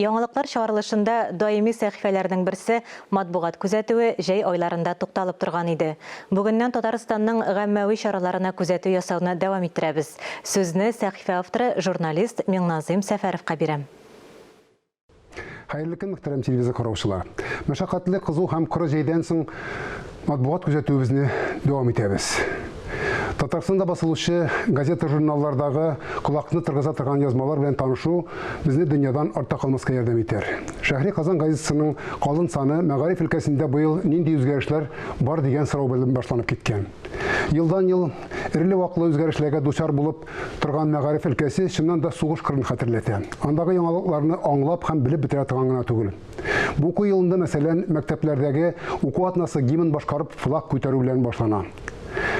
Яңалыклар чыгарылышында даими сәхифәләрнең берсе матбугат күзәтүе җәй айларында тукталып торган иде. Бүгеннән Татарстанның гаммәви чараларына күзәтү ясауны дәвам иттерәбез. Сүзне сәхифә авторы журналист Миңназыйм Сәфәровка бирәм. Хәерле көн, мөхтәрәм телевизор караучылар. Мәшәкатьле кызу һәм коры җәйдән соң матбугат күзәтүебезне дәвам итәбез. Татарстанда басылучы газета-журналлардагы кулакны тыргыза торган язмалар белән танышу безне дөньядан артта калмаска ярдәм итәр. Шәһри Казан газетасының калын саны мәгариф өлкәсендә быел нинди үзгәрешләр бар дигән сорау белән башланып киткән. Елдан-ел эреле-ваклы үзгәрешләргә дучар булып торган мәгариф өлкәсе чыннан да сугыш кырын хәтерләтә. Андагы яңалыкларны аңлап һәм белеп бетерә торган гына түгел. Бу уку елында, мәсәлән, мәктәпләрдәге уку атнасы гимн башкарып флаг күтәрү белән башлана.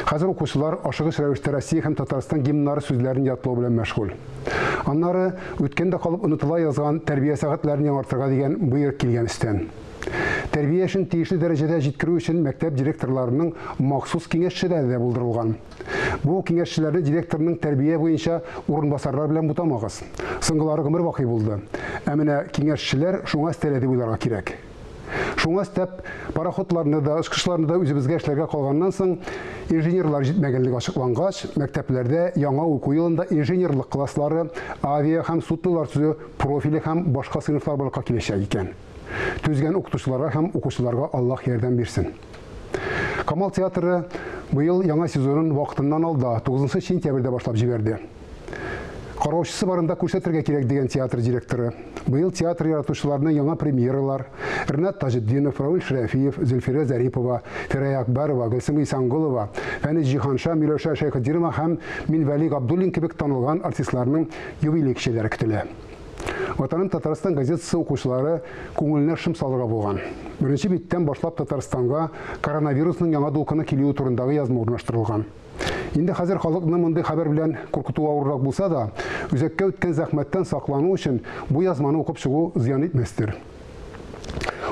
Хәзер укучылар ашыгыч рәвештә Россия һәм Татарстан гимннары сүзләрен ятлау белән мәшгуль. Аннары үткәндә калып онытыла язган тәрбия сәгатьләрен яңартырга дигән боерык килгән истән. Тәрбия эшен тиешле дәрәҗәдә җиткерү өчен мәктәп директорларының махсус киңәшчеләре дә булдырылган. Бу киңәшчеләрне директорның тәрбия буенча урынбасарлар белән бутамагыз. Соңгылары гомер вакый булды. Ә менә киңәшчеләр шуңа стәле дип уйларга кирәк. Шуңа стәп пароходларны да, очкычларны да үзебезгә эшләргә калганнан соң инженерлар җитмәгәнлеге ачыклангач, мәктәпләрдә яңа уку елында инженерлык класслары, авиа һәм су төзү профиле һәм башка сыйныфлар булырга киләчәк икән. Түзгән укытучыларга һәм укучыларга Аллаһ ярдәм бирсен. Камал театры быел яңа сезонын вакытыннан алда 9 сентябрьдә башлап җибәрде. Караучысы барында күрсәтергә кирәк дигән театр директоры. Быел театр яратучыларына яңа премьералар Ринат Таҗетдинов, Равил Шәрәфиев, Зөлфирә Зарипова, Фирая Акбарова, Гөлсем Исангулова, Фәнис Җиһанша, Миләүшә Шәйхетдинова һәм Минвәли Габдуллин кебек танылган артистларның юбилей кичәләре көтелә. Ватаным Татарстан газетасы укучылары күңеленә шым салырга булган. Беренче биттән башлап Татарстанга коронавирусның яңа дулкыны килүе турындагы язма урнаштырылган. Инде хәзер халыкны мондый хәбәр белән куркыту авыррак булса да, үзәккә үткән зәхмәттән саклану өчен бу язманы укып чыгу зыян итмәстер.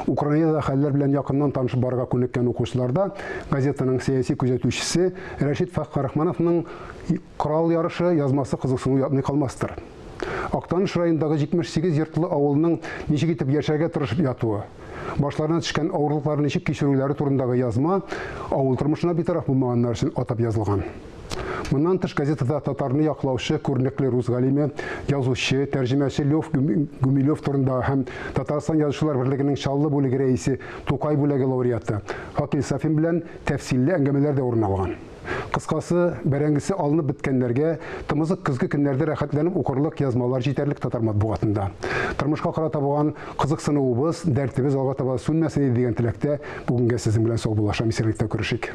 Украинада хәлләр белән якыннан танышып барырга күнеккән укучыларда газетаның сәяси күзәтүчесе Рәшит Фәхрахмановның корал ярышы язмасы кызыксыну ятмый калмастыр. Актаныш районындагы 78 йортлы авылның ничек итеп яшәргә тырышып ятуы, башларына төшкән авырлыкларны ничек кичерүләре турындагы язма авыл тормышына битараф булмаганнар өчен атап язылган. Моннан тыш газетада татарны яклаучы күренекле рус галиме, язучы, тәрҗемәче Лев Гумилев турында һәм Татарстан язучылар берлегенең Чаллы бүлеге рәисе Тукай бүлеге лауреаты Хакил Сафин белән тәфсилле әңгәмәләр дә урын алган. Кыскасы, бәрәңгесе алынып беткәннәргә тымызык көзге көннәрдә рәхәтләнеп укырлык язмалар җитәрлек татар матбугатында. Тормышка карата булган кызыксынуыбыз, дәртебез алга таба сүнмәсен дигән теләктә бүгенгә сезнең белән сау булашам, исәнлектә күрешик.